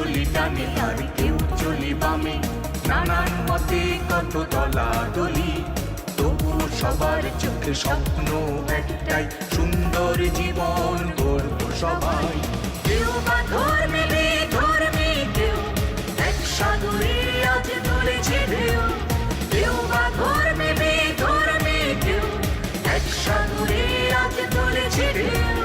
চলি ডানে আর কেউ চলি বামে, নানান মতে কত দলাদলি, তবু সবার চোখে স্বপ্ন একটাই, সুন্দর জীবন গড়ব সবাই। কেউ বা ধর্মে ধর্মে, কেউ এক সাগরে আজ তুলেছে ঢেউ, কেউ বা ধর্মে ধর্মে, কেউ এক সাগরে আজ তুলেছে ঢেউ,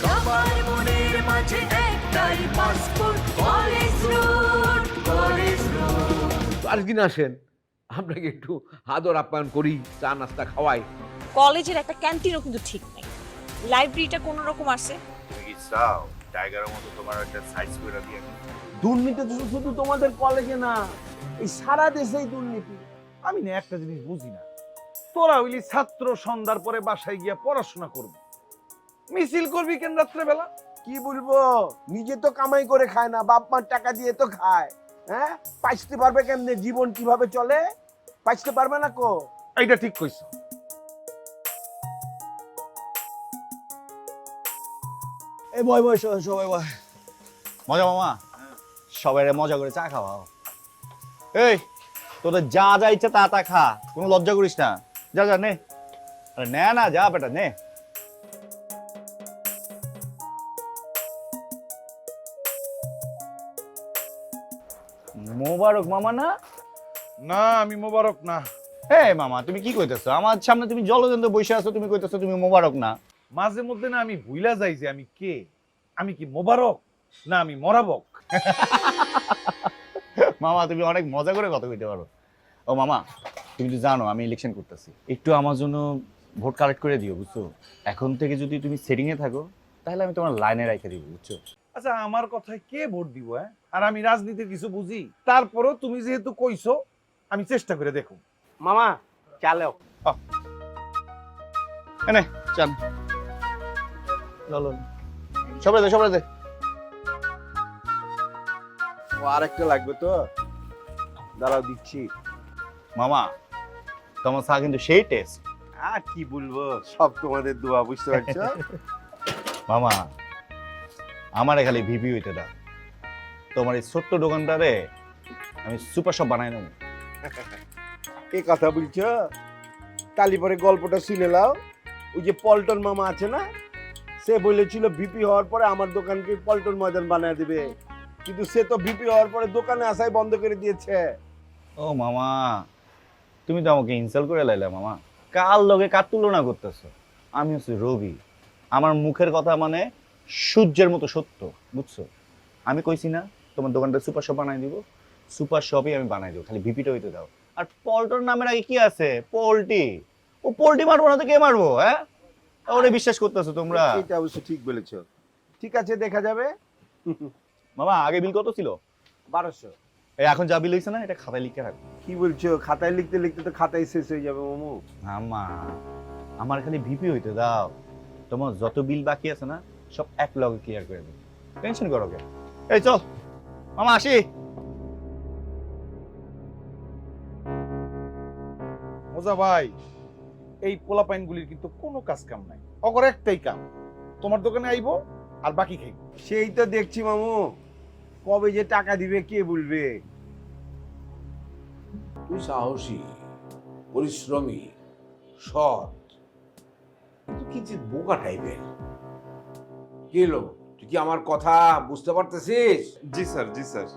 সবার মনের মাঝে একটাই passport, college road, college road. আরেকদিন আসেন, আপনাকে একটু আদর আপ্যায়ন করি, চা নাস্তা খাওয়াই। কলেজের একটা ক্যান্টিনও কিন্তু ঠিক নেই, লাইব্রেরিটা কোনো রকম আছে। তুমি কি চাও টাইগারের মতো তোমার একটা সাইজ করে দিয়ে? দুর্নীতি তো শুধু তোমাদের কলেজে না, এই সারা দেশেই দুর্নীতি। আমি না একটা জিনিস বুঝি না, তোরা হইলি ছাত্র, সন্ধ্যার পরে বাসায় গিয়া পড়াশোনা করবি, মিছিল করবি কেন রাত্রে বেলা? কি বলবো, নিজে তো কামাই করে খায় না, বাপ মার টাকা দিয়ে তো খায়। হ্যাঁ, পাইতে পারবে কেমনে? জীবন কিভাবে চলে পাইতে পারবে না কো। এইটা ঠিক কইছো। এই বয় বয় সবাই বয়। মজা মামা, সবাই মজা করে চা খাওয়া। এই তোদের যা যা ইচ্ছা তা তা খা, কোনো লজ্জা করিস না। যা যা নে, আরে নে না, যা বেটা নে। মোবারক মামা না? না, আমি মোবারক না। হে মামা, তুমি কি কইতেছো? আমার সামনে তুমি জলজন্ত বসে আছো, তুমি কইতেছো তুমি মোবারক না? মাঝে মধ্যে না আমি ভুইলা যাই যে আমি কে। আমি কি মোবারক না আমি মরাবক? মামা তুমি অনেক মজা করে কথা কইতে পারো। ও মামা, তুমি তো জানো আমি ইলেকশন করতেছি, একটু আমার জন্য ভোট কালেক্ট করে দিও, বুঝছো? এখন থেকে যদি তুমি সেটিং এ থাকো তাহলে আমি তোমার লাইনে রেখে দিব, বুঝছো? আচ্ছা, আমার কথায় কে ভোট দিব? আর আমি রাজনীতির কিছু বুঝি? তারপরেও তুমি যেহেতু কইছো, আমি চেষ্টা করে দেখো। মামা চালো। এনে চান, চলো সবাই দে, সবাই দে। ও আরেকটা লাগবে তো, দাঁড়াও দিচ্ছি। মামা তোমার চা কিন্তু সেই টেস্ট। আর কি বলবো, সব তোমাদের দোয়া, বুঝতে পারছো? মামা আমারে খালি ভিপি হইতে দাও, তোমার এই ছোট্ট দোকানটারে আমি সুপার শপ বানাই নেব। এই কথা বলছো? তালি পরে গল্পটা শুনে নাও। ওই যে পল্টন মামা আছে না, সে বলেছিল ভিপি হওয়ার পরে আমার দোকানকে পল্টন ময়দান বানায় দিবে, কিন্তু সে তো ভিপি হওয়ার পরে দোকানে আসাই বন্ধ করে দিয়েছে। ও মামা, তুমি তো আমাকে ইনসাল্ট করে লাইলা মামা। কার লগে কার তুলনা করতেছো? আমি হচ্ছে রবি, আমার মুখের কথা মানে সূর্যের মতো সত্য, বুঝছো? আমি কইছি না তোমার দোকানটা সুপার শপ বানাই দিব, সুপার শপই আমি বানাই দেবো, খালি ভিপিটা হইতে দাও। আর পল্টন নামের আগে কি আছে? পোল্ট্রি। ও পোল্ট্রি মারবো না তো কে মারবো? হ্যাঁ, ওরে বিশ্বাস করতেছো তোমরা? এটা অবশ্য ঠিক বলেছো। ঠিক আছে, দেখা যাবে। মামা আগে বিল কত ছিল? 1200। এই এখন যা বিল হইছে না, এটা খাতায় লিখে রাখো। কি বলছো? খাতায় লিখতে লিখতে তো খাতায় শেষ হয়ে যাবে মামু। মামা আমার খালি ভিপি হইতে দাও, তোমার যত বিল বাকি আছে না সব এক লগে ক্লিয়ার করে দেবো, টেনশন করো কে। এই চল মামা, আসি। মজা ভাই, এই পোলাপাইনগুলির কিন্তু কোনো কাজ কাম নাই, অগর একটাই কাম, তোমার দোকানে আইবো আর বাকি খাইব। সেই তো দেখছি মামু, কবে যে টাকা দিবে কে বলবে। তুই সাহসী, পরিশ্রমী, সৎ, কিন্তু কিছু বোকা টাইপের। কি হলো, তুই কি আমার কথা বুঝতে পারতেছিস? জি স্যার, জি স্যার।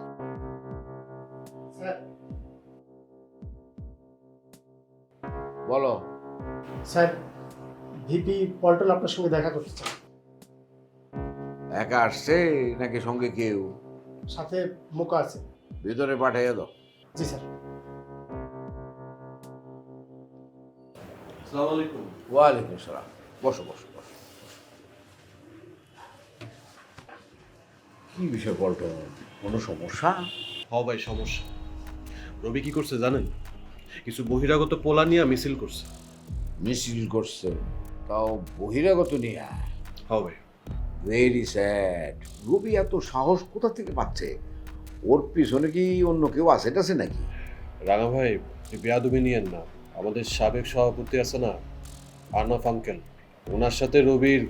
বলো। স্যার, ভিপি পল্টন আপনার সঙ্গে দেখা করতে চান। একা আসছে নাকি সঙ্গে কেউ? সাথে মোকা আছে। ভেতরে পাঠাইয়া দাও। জি স্যার। আসসালামু আলাইকুম। ওয়ালাইকুম সালাম। বসো বসো বসো। কি বিষয় পল্টন, কোনো সমস্যা? ভাই সমস্যা। রবি কি করছে জানেন? কিছু বহিরাগত পোলা নিয়ে মিছিল করছে। মিছিল করছে? তাও বহিরাগত নিয়ে? ভাই ভেরি স্যাড। রবি এত সাহস কোথা থেকে পাচ্ছে? ওর পিছনে কি অন্য কেউ আছে টাছে নাকি? রাঙা ভাই, বেয়াদবি নিয়েন না। আমাদের সাবেক সভাপতি আছে না, আরনাফ আঙ্কেল, ওনার সাথে রবির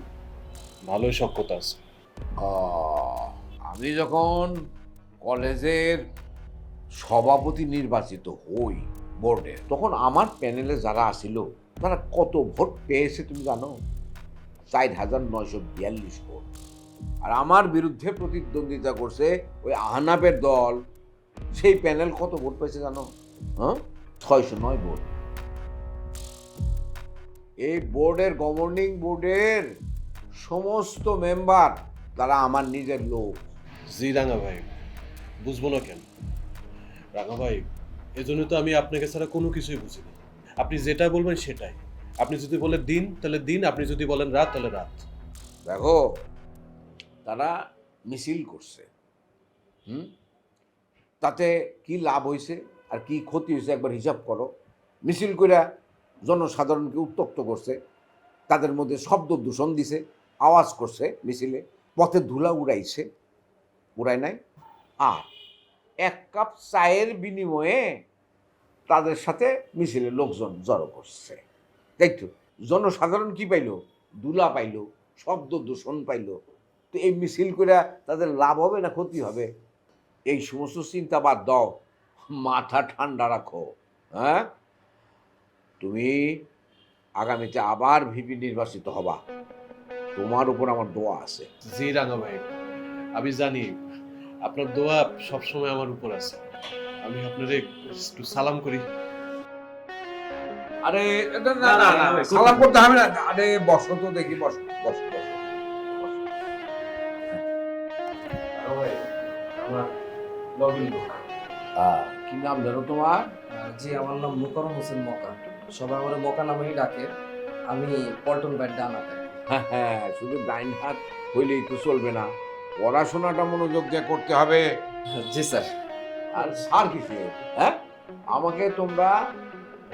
ভালোই সখ্যতা আছে। আমি যখন কলেজের সভাপতি নির্বাচিত হই বোর্ডে, তখন আমার প্যানেলে যারা আসিল তারা কত ভোট পেয়েছে তুমি জানো? 4,942 ভোট। আর আমার বিরুদ্ধে প্রতিদ্বন্দ্বিতা করছে ওই আহনাফের দল, সেই প্যানেল কত ভোট পেয়েছে জানো? হ্যাঁ, 609 ভোট। এই বোর্ডের গভর্নিং বোর্ডের সমস্ত মেম্বার তারা আমার নিজের লোক। জি রাঙা ভাই, বুঝবো না কেন? রাঙা ভাই, এজন্য তো আমি আপনাকে ছাড়া কোনো কিছুই বুঝি না। আপনি যেটা বলবেন সেটাই। আপনি যদি বলেন দিন তাহলে দিন, আপনি যদি বলেন রাত তাহলে রাত। দেখো, তারা মিছিল করছে, তাতে কি লাভ হয়েছে আর কি ক্ষতি হয়েছে একবার হিসাব করো। মিছিল করে জনসাধারণকে উত্তক্ত করছে, তাদের মধ্যে শব্দ দূষণ দিছে, আওয়াজ করছে মিছিলে, পথে ধুলা উড়াইছে, উড়ায় নাই। আর 1 কাপ চায়ের বিনিময়ে তাদের সাথে মিছিলে লোকজন জড়ো করছে। তাই তো জনসাধারণ কি পাইল? ধুলা পাইল, শব্দ দূষণ পাইল। তো এই মিছিল করে তাদের লাভ হবে না ক্ষতি হবে? এই সমস্ত চিন্তা বাদ দাও, মাথা ঠান্ডা রাখো। হ্যাঁ, তুমি আগামীতে আবার ভিপি নির্বাচিত হবা, তোমার উপর আমার দোয়া আছে। জি রাঙা ভাই, আমি জানি আপনার দোয়া সবসময় আমার উপর আছে। আমি আপনারে একটু সালাম করি। আরে না না না না, সালাম করতে হবে না। আরে বসো তো দেখি, বসো বসো বসো। কি নাম জানো তোমার? জি, আমার নাম মোকাররম হোসেন মকা। সবাই আমার মকা নামেই ডাকে। আমি পল্টন ব্যাট ডান হাতে। হ্যাঁ হ্যাঁ, শুধু ডাইন হাত হইলেই তো চলবে না, পড়াশোনাটা মনোযোগ দিয়ে করতে হবে। জি স্যার। আর স্যার কিছু, হ্যাঁ, আমাকে তোমরা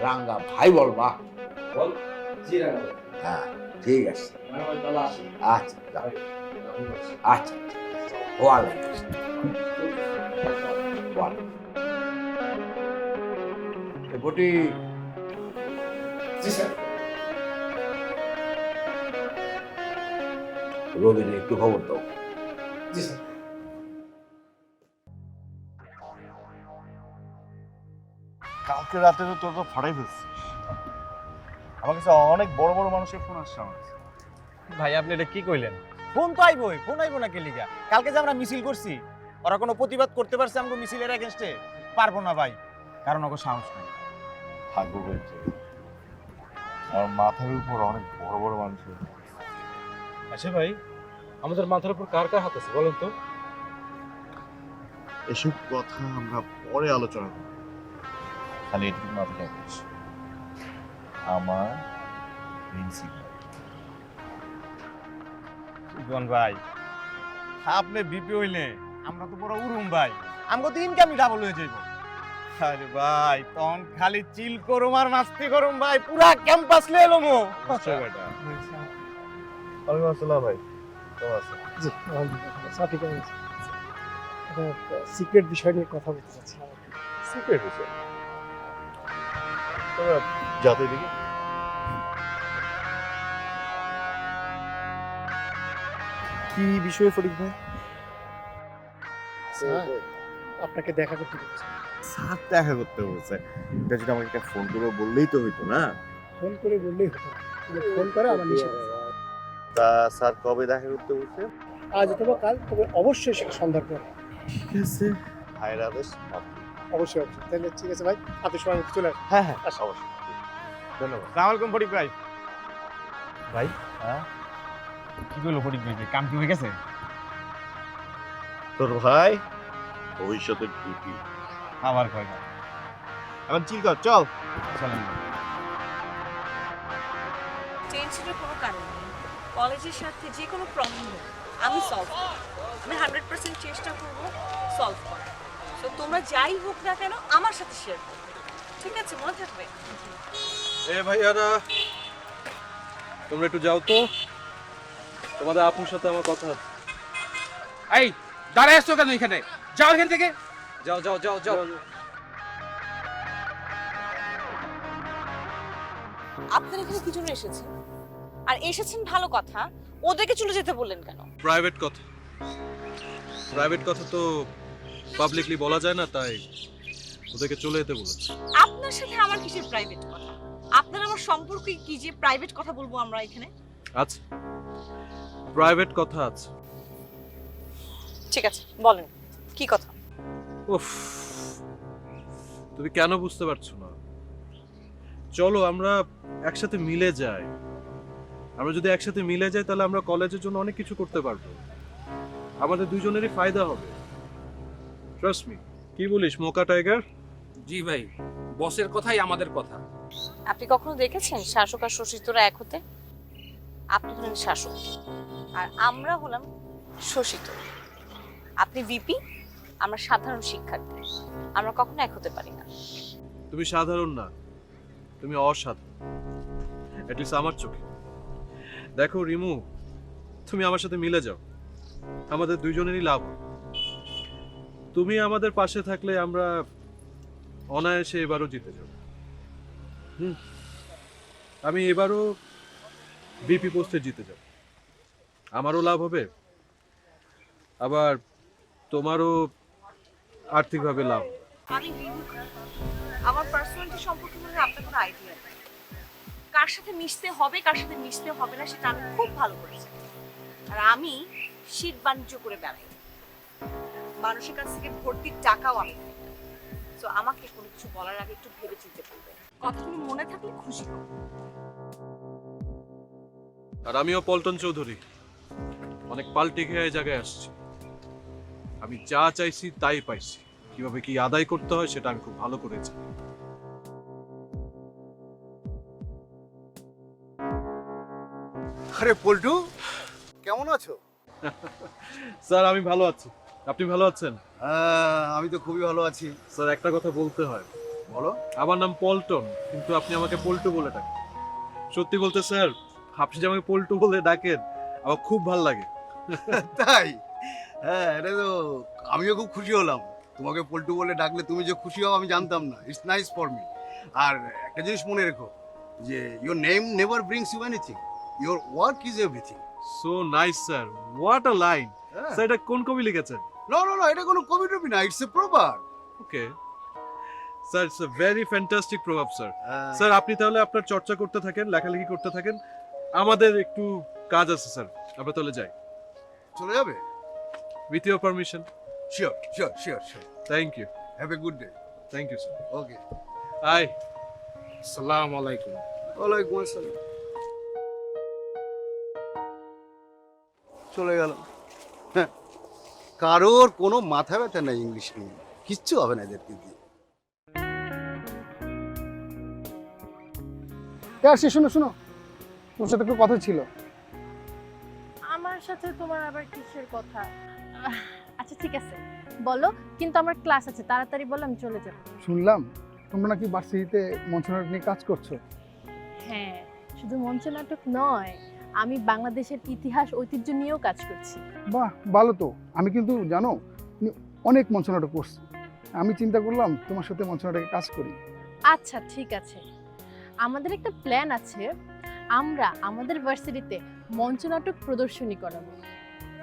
রাঙ্গা ভাই বলবা। বল। জি রাঙা ভাই। হ্যাঁ ঠিক আছে। তাহলে আসি। আচ্ছা যাও। আচ্ছা ওয়ালাইকুম আসসালাম। বটি। জি স্যার। রবিনে একটু খবর দাও। জি স্যার। কালকে রাতে তো তোর ফাটাই ফেলছিস। আমার কাছে অনেক বড় বড় মানুষের ফোন আসছে আমার কাছে। ভাই আপনি এটা কি কইলেন? ফোন তো আইবই, ফোন আইবো না কে লিগা? কালকে যে আমরা মিছিল করছি, ওরা কোনো প্রতিবাদ করতে পারছে আমগো মিছিলের এগেইনস্টে? পারবো না ভাই, কারণ ওকে সাহস নাই। থাকবো বলছে আমার মাথার উপর অনেক বড় বড় মানুষের। আচ্ছা ভাই, আমাদের মাথার উপর কার কার হাত আছে বলেন তো? এসব কথা আমরা পরে আলোচনা করব, খালি এটুকু মাথায় রাখিস, আমার প্রিন্সিপাল। জীবন ভাই, আপনি বিপি হইলে আমরা তো বড় উরুম ভাই, আমগো তো ইনকামই ডাবল হয়ে যাইব। আরে ভাই, তখন খালি চিল করুম আর মাস্তি করুম ভাই, পুরা ক্যাম্পাস লে এলোমো। নিশ্চয় বেটা। ওয়ালাইকুম আসসালাম ভাই, কেমন আছেন? জি আলহামদুলিল্লাহ। স্যার ঠিক আছে। একটা সিক্রেট বিষয় নিয়ে কথা বলতে চাচ্ছিলাম। সিক্রেট বিষয়? তোমরা যাতে দিকে কি বিষয়ে ফরিদ ভাই? স্যার আপনাকে দেখা করতে বলছি। স্যার দেখা করতে বলছে, এটা যদি আমাকে একটা ফোন করে বললেই তো হইতো না? ফোন করে বললেই হতো, কিন্তু ফোন করে আমার নিষেধ। তা স্যার কবে দেখা করতে বলছে? আজ অথবা কাল, তবে অবশ্যই সেটা সন্ধ্যার পর। ঠিক আছে, ভাইয়ের আদেশ। অবশ্যই অবশ্যই। তাহলে ঠিক আছে ভাই, আপনি সময় মতো চলে আসুন। হ্যাঁ হ্যাঁ অবশ্যই, ধন্যবাদ। আসসালামু আলাইকুম ফটিক ভাই। ভাই, হ্যাঁ কি কইলো ফটিক ভাই? কাম কি হয়ে গেছে? তোর ভাই ভবিষ্যতের ডিপি আবার কয় না। এখন চিল কর, চল। চলেন। টেনশনের কোনো কারণ নেই। কলেজের সাথে যে কোনো প্রবলেম হোক আমি সলভ করব। আমি 100% চেষ্টা করব সলভ করার। তো তোমরা যাই হোক না কেন আমার সাথে শেয়ার করবে, ঠিক আছে? মনে থাকবে। এ ভাইয়ারা, তোমরা একটু যাও তো, তোমাদের আপুর সাথে আমার কথা আছে। এই দাঁড়ায় আসছো কেন এখানে? যাও এখান থেকে, যাও যাও যাও যাও। আপনারা এখানে কি জন্য এসেছেন? আর এসেছেন ভালো কথা, ওদেরকে চলে যেতে বললেন কেন? প্রাইভেট কথা, প্রাইভেট কথা তো পাবলিকলি বলা যায় না, তাই ওদেরকে চলে যেতে বলেছি। আপনার সাথে আমার কিসের প্রাইভেট কথা? আপনার আমার সম্পর্কে কি যে প্রাইভেট কথা বলবো আমরা এখানে? আচ্ছা, প্রাইভেট কথা আছে। ঠিক আছে, বলেন কি কথা? উফ, তুমি কেন বুঝতে পারছো না? চলো আমরা একসাথে মিলে যাই। আমরা যদি একসাথে মিলে যাই তাহলে আমরা কলেজের জন্য অনেক কিছু করতে পারবো, আমাদের দুইজনেরই ফায়দা হবে। Trust me. কি বলিস মোকা টাইগার? জি ভাই, বসের কথাই আমাদের কথা। আপনি কখনো দেখেছেন শাসক আর শোষিতরা এক হতে? আপনি হলেন শাসক আর আমরা হলাম শোষিত। আপনি ভিপি, আমরা সাধারণ শিক্ষার্থী, আমরা কখনো এক হতে পারি না। তুমি সাধারণ না, তুমি অসাধারণ, এটলিস্ট আমার চোখে। দেখো রিমু, তুমি আমার সাথে মিলে যাও, আমাদের দুইজনেরই লাভ। তুমি আমাদের পাশে থাকলে আমরা অনায়াসে এবারও জিতে যাব। আমি এবারও বিপি পোস্টে জিতে যাব, আমারও লাভ হবে, আবার তোমারও আর্থিকভাবে লাভ। আমি আমার পার্সোনালিটি সম্পর্কে মনে হয় আপনার কোনো আইডিয়া নেই। কার সাথে মিশতে হবে কার সাথে মিশতে হবে না সেটা আমি খুব ভালো করেছি। আর আমি শীত বাণিজ্য করে বেড়াই, মানুষের কাছ থেকে ভর্তির টাকাও আমি পাই। তো আমাকে কোনো কিছু বলার আগে একটু ভেবে চিন্তে করবে। কথাগুলো মনে থাকলে খুশি হব। আর আমিও পল্টন চৌধুরী, অনেক পাল্টে খেয়ে এই জায়গায় আসছি। আমি যা চাইছি তাই পাইছি, কিভাবে কি আদায় করতে হয় সেটা আমি খুব ভালো করেছি। আরে পল্টু, কেমন আছো? স্যার আমি ভালো আছি, আপনি ভালো আছেন? আমি তো খুবই ভালো আছি। স্যার একটা কথা বলতে হয়। বলো। আমার নাম পল্টন, কিন্তু আপনি আমাকে পল্টু বলে ডাকেন। সত্যি বলতে স্যার, আপনি যে আমাকে পল্টু বলে ডাকেন আমার খুব ভালো লাগে। তাই? হ্যাঁ, এটা তো আমিও খুব খুশি হলাম। তোমাকে পল্টু বলে ডাকলে তুমি যে খুশি হও আমি জানতাম না। It's nice for me. আর একটা জিনিস মনে রেখো যে your name never brings you anything, your work is everything. So nice sir, what a line. Sir এটা কোন কবি লিখেছেন? নো নো নো, এটা কোনো কবি টবি না, ইটস এ প্রভাব। Okay sir, it's a very fantastic প্রভাব স্যার। স্যার আপনি তাহলে আপনার চর্চা করতে থাকেন, লেখালেখি করতে থাকেন, আমাদের একটু কাজ আছে স্যার, আমরা তাহলে যাই। চলে যাবে? With your permission. Sure sure sure sure. Thank you. Have a good day. Thank you sir. Okay. Hi. আসসালামু আলাইকুম। ওয়ালাইকুম আসসালাম। চলে গেল। হ্যাঁ, কারোর কোনো মাথা ব্যথা নাই ইংলিশ নিয়ে, কিচ্ছু হবে না এদেরকে দিয়ে। শোনো শোনো, তোমার সাথে একটু কথা ছিল। আমার সাথে তোমার আবার কিসের কথা? আচ্ছা ঠিক আছে বলো, কিন্তু আমার ক্লাস আছে, তাড়াতাড়ি বলো, আমি চলে যাব। শুনলাম তোমরা নাকি ভার্সিটিতে মঞ্চনাটক নিয়ে কাজ করছো। হ্যাঁ, শুধু মঞ্চনাটক নয়, আমি বাংলাদেশের ইতিহাস ঐতিহ্য নিয়েও কাজ করছি। বাহ, ভালো তো। আমি কিন্তু জানো অনেক মঞ্চনাটক করছি, আমি চিন্তা করলাম তোমার সাথে মঞ্চনাটকে কাজ করি। আচ্ছা ঠিক আছে, আমাদের একটা প্ল্যান আছে, আমরা আমাদের ভার্সিটিতে মঞ্চনাটক প্রদর্শনী করাবো।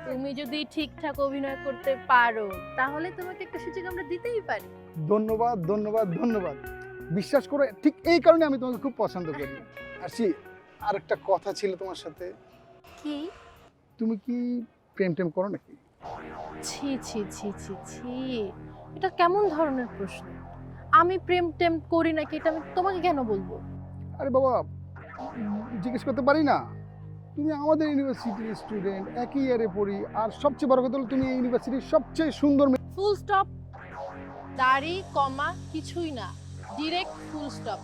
তুমি যদি ঠিকঠাক অভিনয় করতে পারো তাহলে তোমাকে একটা সুযোগ আমরা দিতেই পারি। ধন্যবাদ ধন্যবাদ ধন্যবাদ, বিশ্বাস করো ঠিক এই কারণে আমি তোমাকে খুব পছন্দ করি। আর একটা কথা ছিল তোমার সাথে। কি? তুমি কি প্রেম টেম করো নাকি? ছি ছি ছি ছি ছি, এটা কেমন ধরনের প্রশ্ন? আমি প্রেম টেম করি নাকি এটা আমি তোমাকে কেন বলবো? আরে বাবা, জিজ্ঞেস করতে পারি না? তুমি আমাদের ইউনিভার্সিটির স্টুডেন্ট, একই ইয়ারে পড়ি, আর সবচেয়ে বড় কথা হলো তুমি এই ইউনিভার্সিটির সবচেয়ে সুন্দর। ফুল স্টপ, দাড়ি কমা কিছুই না, ডিরেক্ট ফুল স্টপ।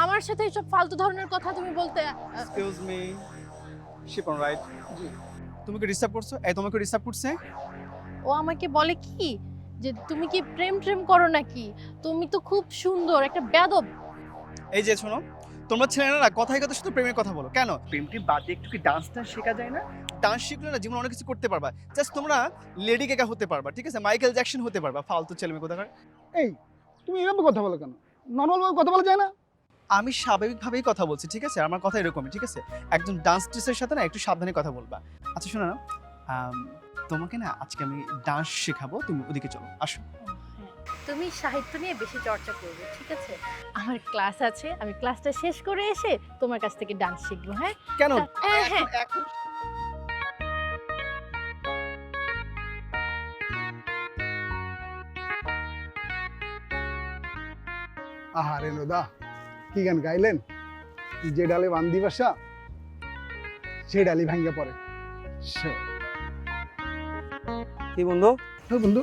আমার সাথে এইসব ফালতু ধরনের কথা তুমি বলতে। Excuse me, Shipon right? জি। তুমি কি ডিস্টার্ব করছো? এই তোমাকে ডিস্টার্ব করছে? ও আমাকে বলে কি যে তুমি কি প্রেম ট্রেম করো নাকি, তুমি তো খুব সুন্দর, একটা বেয়াদব। এই যে শোনো, তোমরা ছেলেরা না কথায় কথা শুধু প্রেমের কথা বলো কেন? প্রেমটি বাদ দিয়ে একটু কি ডান্স শেখা যায় না? ডান্স শিখলে না জীবনে অনেক কিছু করতে পারবা। জাস্ট তোমরা লেডি গাগা হতে পারবা, ঠিক আছে, মাইকেল জ্যাকসন হতে পারবা। ফালতু ছেলেমেয়ে কোথাকার। এই তুমি এভাবে কথা বলো কেন? নর্মালভাবে কথা বলা যায় না? আমি স্বাভাবিকভাবেই কথা বলছি, ঠিক আছে, আমার কথা এরকমই, ঠিক আছে। একজন ডান্স টিচারের সাথে না একটু সাবধানে কথা বলবা। আচ্ছা শোনো না, তোমাকে না আজকে আমি ডান্স শেখাবো, তুমি ওদিকে চলো, আসো। তুমি সাহিত্য নিয়ে বেশি চর্চা করবে, ঠিক আছে? আমার ক্লাস আছে, আমি ক্লাসটা শেষ করে এসে তোমার কাছ থেকে ডান্স শিখবো। হ্যাঁ কেন? হ্যাঁ হ্যাঁ। এখন আহারে নদা, কি গান গাইলেন? যে ডালে বান্দি বাসা সেই ডালি ভাঙ্গা পড়ে। কি বন্ধু? বন্ধু,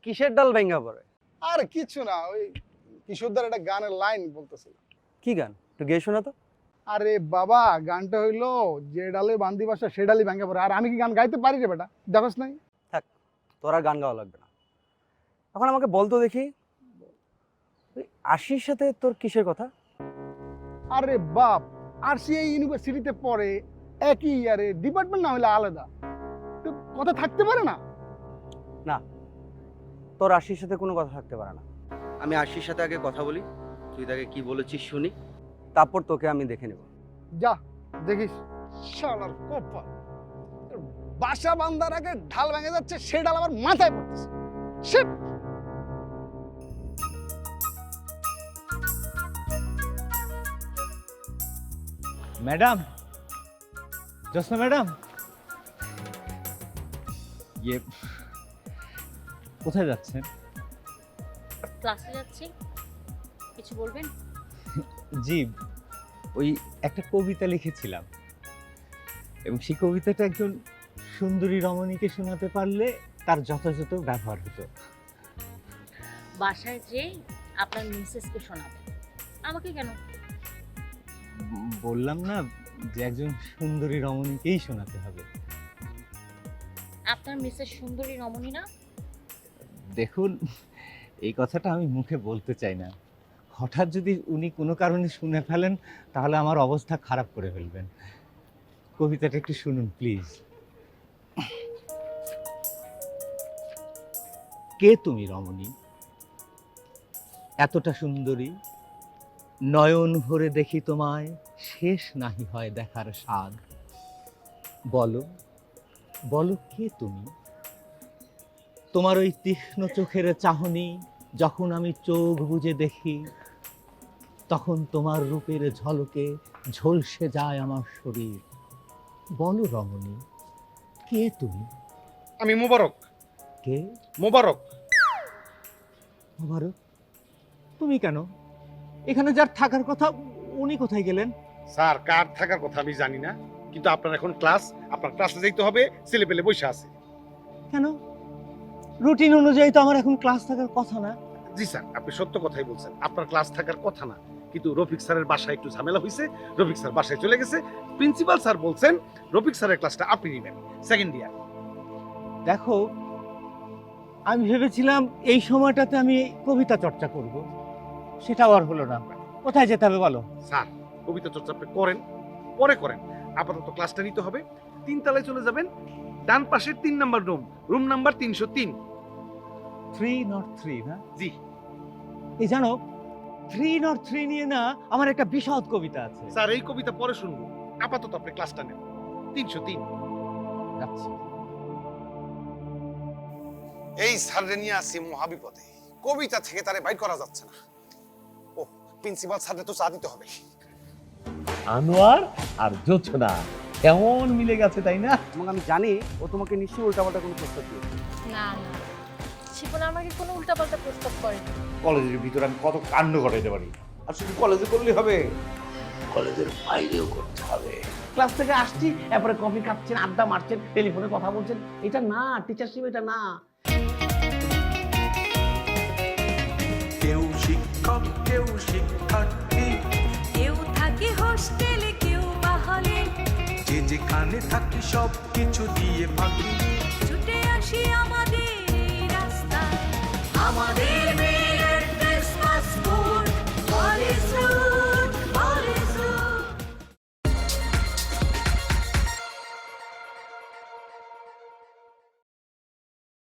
কিসের ডাল ভেঙ্গা পড়ে? আর কিছু না, ওই কিশোরদার একটা গানের লাইন বলতেছিল। কি গান? একটু গেয়ে শোনা তো। আরে বাবা, গানটা হইলো যে ডালে বান্দি বাসা সে ডালি ভাঙ্গা পড়ে। আর আমি কি গান গাইতে পারি রে বেটা? দেখোস নাই? থাক, তোর আর গান গাওয়া লাগবে না। এখন আমাকে বলতো দেখি, আশির সাথে তোর কিসের কথা? আরে বাপ, আর সি এই ইউনিভার্সিটিতে পড়ে, একই ইয়ারে, ডিপার্টমেন্ট না হলে আলাদা, তো কথা থাকতে পারে না? না, তোর আশির সাথে কোনো কথা থাকতে পারে না। আমি আশির সাথে আগে কথা বলি, তুই তাকে কি বলেছিস শুনি, তারপর তোকে আমি দেখে নেব। যা দেখিস। শালার কপাল, বাসা বান্দার আগে ঢাল ভেঙে যাচ্ছে, সে ডাল আমার মাথায় পড়তেছে। শিট! ম্যাডাম, জোসনা ম্যাডাম, ইয়ে কোথায় যাচ্ছেন? ক্লাসে যাচ্ছি, কিছু বলবেন? জি, ওই একটা কবিতা লিখেছিলাম এবং সেই কবিতাটা একজন সুন্দরী রমণীকে শোনাতে পারলে তার যথাযথ ব্যবহার হতো। বাসায় যে আপনার মিসেসকে শোনাবেন, আমাকে কেন? বললাম না যে একজন সুন্দরী রমণীকেই শোনাতে হবে। আপনার মিসেস সুন্দরী রমণী না? দেখুন, এই কথাটা আমি মুখে বলতে চাই না। হঠাৎ যদি উনি কোনো কারণে শুনে ফেলেন তাহলে আমার অবস্থা খারাপ করে ফেলবেন। কবিতাটা একটু শুনুন প্লিজ। কে তুমি রমণী, এতটা সুন্দরী, নয়ন ভরে দেখি তোমায়, শেষ নাহি হয় দেখার স্বাদ। বলো বলো কে তুমি? তোমার ওই তীক্ষ্ণ চোখের চাহনি যখন আমি চোখ বুজে দেখি, তখন তোমার রূপের ঝলকে ঝলসে যায় আমার শরীর। বলো রমণী, কে তুমি? আমি মোবারক। কে? মোবারক। মোবারক? তুমি কেন এখানে? যার থাকার কথা উনি কোথায় গেলেন? স্যার, কার থাকার কথা আমি জানি না, কিন্তু আপনার এখন ক্লাস, আপনার ক্লাসে যাইতে হবে, ছেলে পেলে বসে আছে। কেন? রুটিন অনুযায়ী তো আমার এখন ক্লাস থাকার কথা না। জি স্যার, আপনি সত্য কথাই বলছেন, আপনার ক্লাস থাকার কথা না, কিন্তু রফিক স্যারের বাসায় একটু ঝামেলা হয়েছে, রফিক স্যার বাসায় চলে গেছে। প্রিন্সিপাল স্যার বলছেন রফিক স্যারের ক্লাসটা আপনি নেবেন, সেকেন্ড ইয়ার। দেখো, আমি ভেবেছিলাম এই সময়টাতে আমি কবিতা চর্চা করব, সেটাও আর হলো না। কোথায় যেতে হবে বলো? স্যার, কবিতা চর্চা আপনি করেন, পরে করেন, আপাতত ক্লাসটা নিতে হবে। 3 তলায় চলে যাবেন, ডান পাশের 3 নাম্বার রুম, রুম নাম্বার 303। 303 না? জি। এই জানো, 303 নিয়ে না আমার একটা বিশদ কবিতা আছে। স্যার, এই কবিতা পরে শুনবো, আপাতত আপনি ক্লাসটা নেন। 303 যাচ্ছি। এই স্যাররে নিয়ে আসি মহাবিপদে, কবিতা থেকে তারে বাইর করা যাচ্ছে না। ও, প্রিন্সিপাল স্যাররে তো চা দিতে হবে। আনোয়ার আর জোছনা কেমন মিলে গেছে, তাই না? এবং আমি জানি ও তোমাকে নিশ্চয়ই উল্টাপাল্টা কোনো প্রস্তাব দিয়েছে। না না, শিপন আমাকে কোনো উল্টাপাল্টা প্রস্তাব করেনি। কলেজের ভিতরে আমি কত কাণ্ড ঘটাইতে পারি, আর শুধু কলেজে করলে হবে, কলেজের বাইরেও করতে হবে। ক্লাস থেকে আসছি, এরপরে কফি খাচ্ছেন, আড্ডা মারছেন, টেলিফোনে কথা বলছেন, এটা না টিচারশিপ, এটা না। কেউ শিক্ষক, কেউ শিক্ষার্থী, কেউ থাকে হোস্টেলে, কেউ বা হলে, যে যেখানে থাকি সব কিছু দিয়ে ফাঁকি, ছুটে আসি আমাদের এই রাস্তায়, আমাদের